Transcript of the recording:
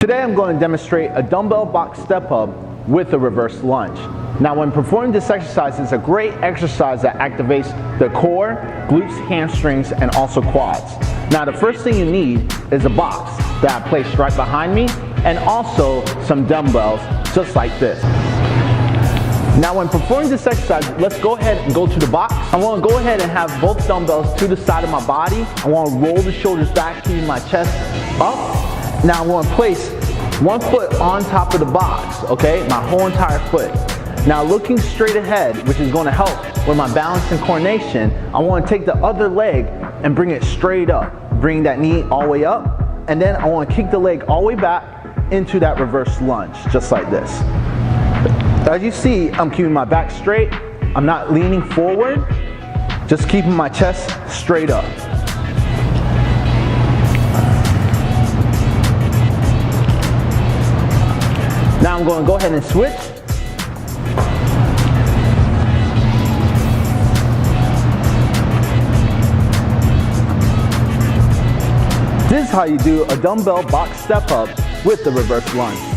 Today I'm going to demonstrate a dumbbell box step up with a reverse lunge. Now when performing this exercise, it's a great exercise that activates the core, glutes, hamstrings, and also quads. Now the first thing you need is a box that I placed right behind me and also some dumbbells just like this. Now when performing this exercise, let's go ahead and go to the box. I want to go ahead and have both dumbbells to the side of my body. I want to roll the shoulders back, keeping my chest up. Now I want to place one foot on top of the box, okay? My whole entire foot. Now looking straight ahead, which is going to help with my balance and coordination, I want to take the other leg and bring it straight up. Bring that knee all the way up, and then I want to kick the leg all the way back into that reverse lunge, just like this. As you see, I'm keeping my back straight. I'm not leaning forward, just keeping my chest straight up. Now I'm going to go ahead and switch. This is how you do a dumbbell box step up with the reverse lunge.